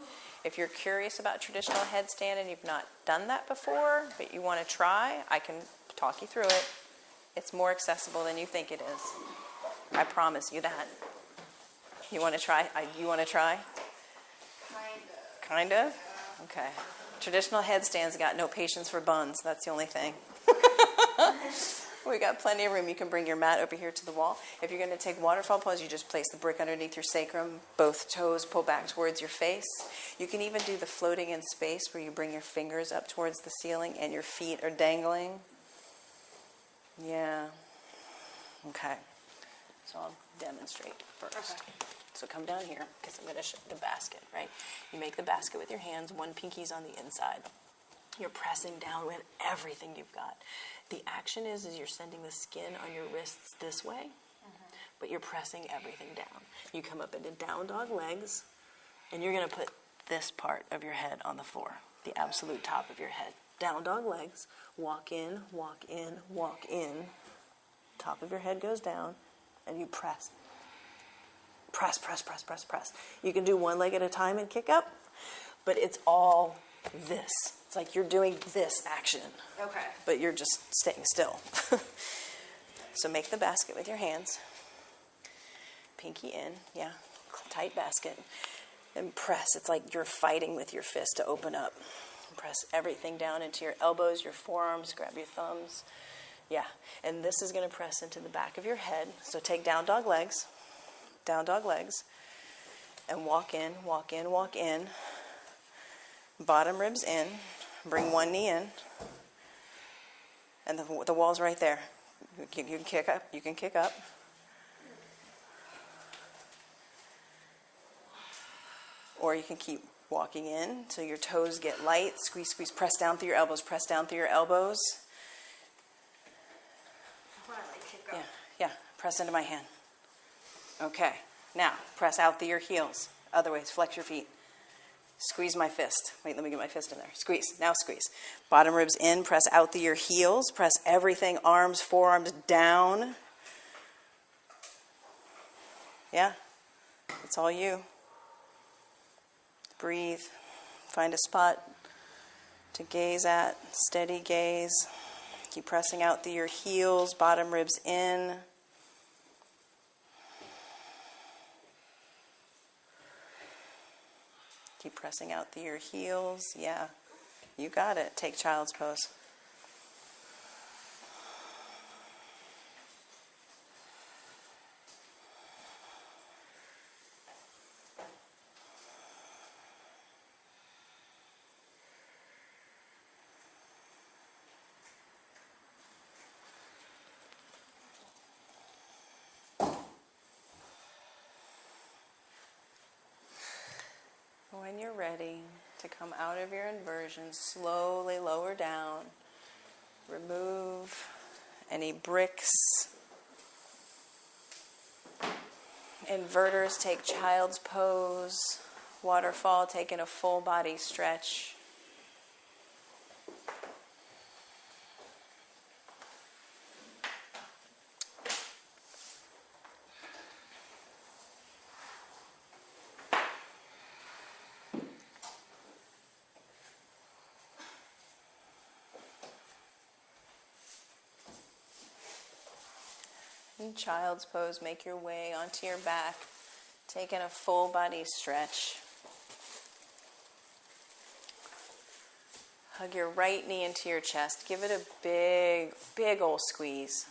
If you're curious about traditional headstand and you've not done that before, but you want to try, I can talk you through it. It's more accessible than you think it is. I promise you that. You want to try? You want to try? Kind of? Okay. Traditional headstands got no patience for buns. That's the only thing. We got plenty of room. You can bring your mat over here to the wall. If you're going to take waterfall pose, you just place the brick underneath your sacrum. Both toes pull back towards your face. You can even do the floating in space where you bring your fingers up towards the ceiling and your feet are dangling. Yeah. Okay. So I'll demonstrate first. Okay. So come down here because I'm going to show the basket, right? You make the basket with your hands. One pinky's on the inside. You're pressing down with everything you've got. The action is you're sending the skin on your wrists this way, but you're pressing everything down. You come up into down dog legs, and you're going to put this part of your head on the floor, the absolute top of your head. Down dog legs, walk in, walk in, walk in. Top of your head goes down, and you press. Press, press, press, press, press. You can do one leg at a time and kick up, but it's all this. It's like you're doing this action. Okay. But you're just staying still. So make the basket with your hands. Pinky in, yeah, tight basket. And press. It's like you're fighting with your fist to open up. Press everything down into your elbows, your forearms, grab your thumbs. Yeah, and this is going to press into the back of your head. So take down dog legs, and walk in, walk in, walk in. Bottom ribs in. Bring one knee in. And the wall's right there. You can kick up. You can kick up. Or you can keep walking in till your toes get light. Squeeze, squeeze. Press down through your elbows. Press down through your elbows. Yeah, yeah. Press into my hand. Okay. Now, press out through your heels. Other ways. Flex your feet. Squeeze my fist. Wait, let me get my fist in there. Squeeze. Now squeeze. Bottom ribs in. Press out through your heels. Press everything. Arms, forearms down. Yeah. It's all you. Breathe. Find a spot to gaze at. Steady gaze. Keep pressing out through your heels. Bottom ribs in. Keep pressing out through your heels. Yeah, you got it. Take child's pose. When you're ready to come out of your inversion, slowly lower down. Remove any bricks. Inverters, take child's pose. Waterfall, taking a full body stretch. In child's pose, make your way onto your back, taking a full body stretch. Hug your right knee into your chest. Give it a big, big old squeeze.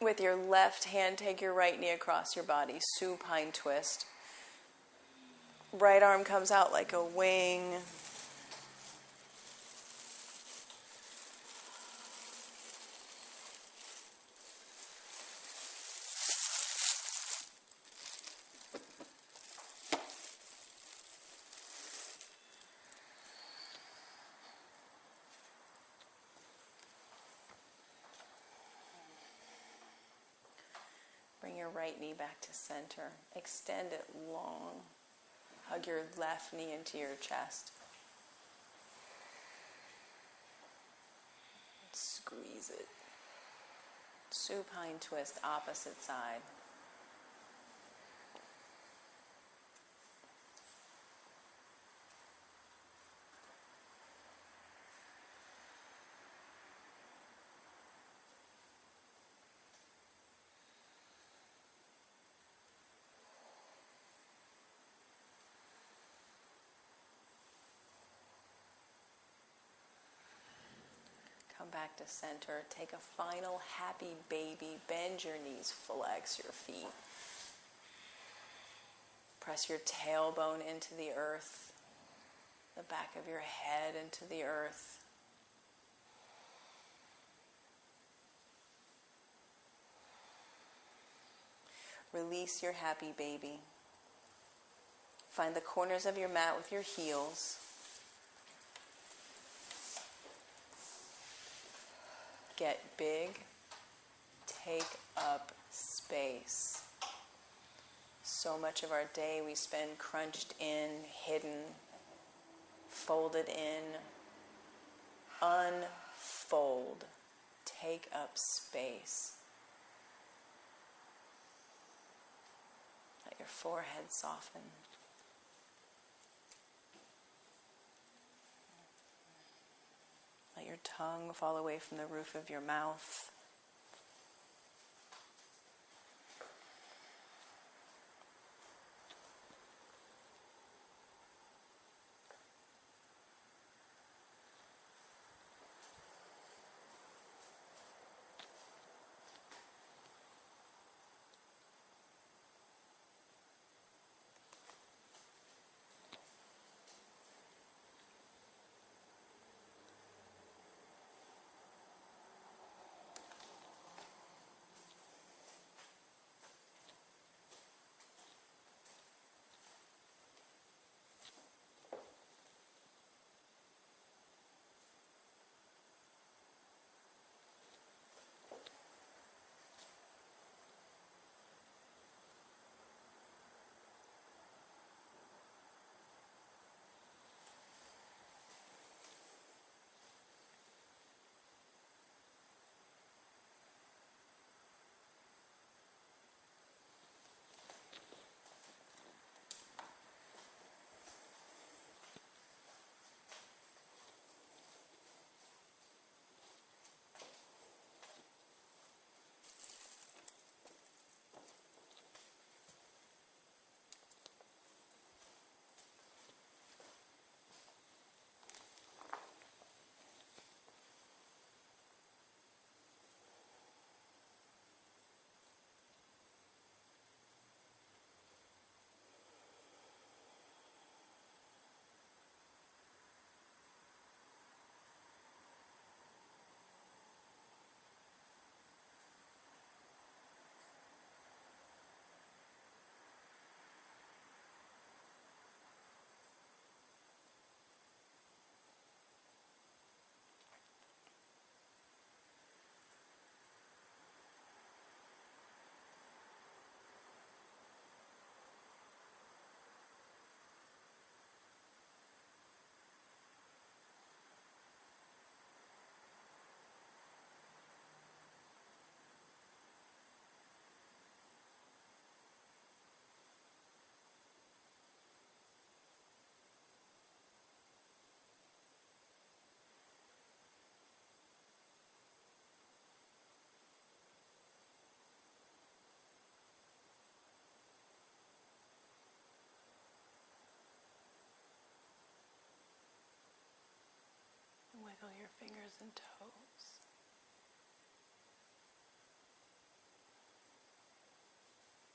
With your left hand, take your right knee across your body, supine twist. Right arm comes out like a wing. Bring your right knee back to center. Extend it long. Hug your left knee into your chest. Squeeze it. Supine twist, opposite side. Come back to center. Take a final happy baby. Bend your knees, flex your feet. Press your tailbone into the earth, the back of your head into the earth. Release your happy baby. Find the corners of your mat with your heels. Get big, take up space. So much of our day we spend crunched in, hidden, folded in. Unfold. Take up space. Let your forehead soften. Let your tongue fall away from the roof of your mouth. Wiggle your fingers and toes.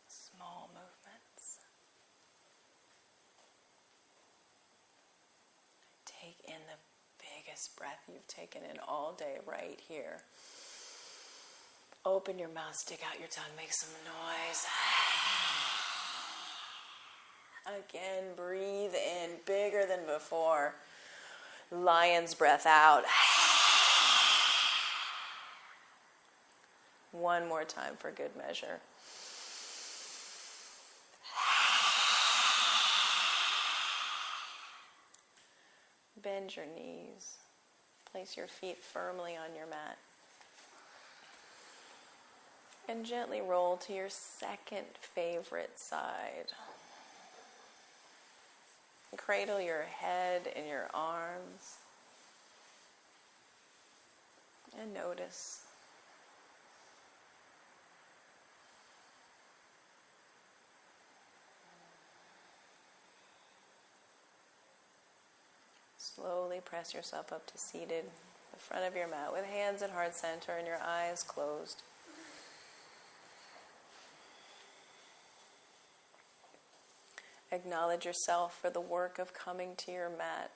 Small movements. Take in the biggest breath you've taken in all day right here. Open your mouth, stick out your tongue, make some noise. Again, breathe in bigger than before. Lion's breath out. One more time for good measure. Bend your knees. Place your feet firmly on your mat. And gently roll to your second favorite side. Cradle your head in your arms. And notice. Slowly press yourself up to seated, the front of your mat, with hands at heart center and your eyes closed. Acknowledge yourself for the work of coming to your mat.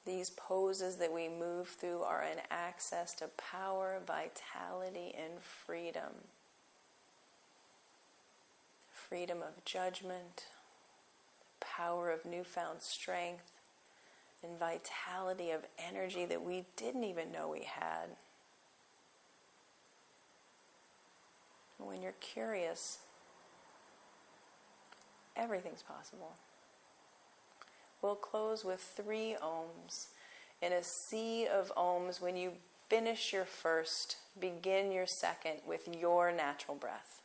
These poses that we move through are an access to power, vitality, and freedom. Freedom of judgment, power of newfound strength, and vitality of energy that we didn't even know we had. When you're curious, everything's possible. We'll close with 3 ohms. In a sea of ohms, when you finish your first, begin your second with your natural breath.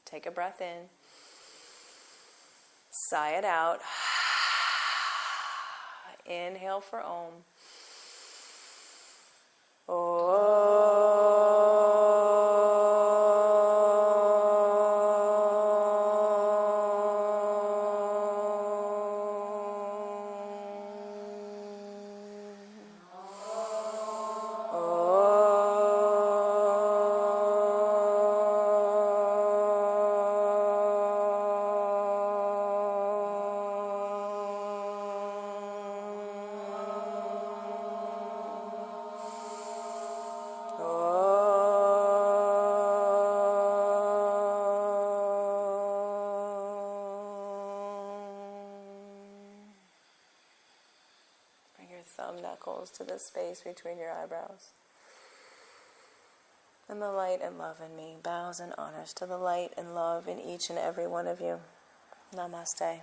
Take a breath in. Sigh it out. Inhale for Om. Thumb knuckles to the space between your eyebrows. And the light and love in me bows and honors to the light and love in each and every one of you. Namaste.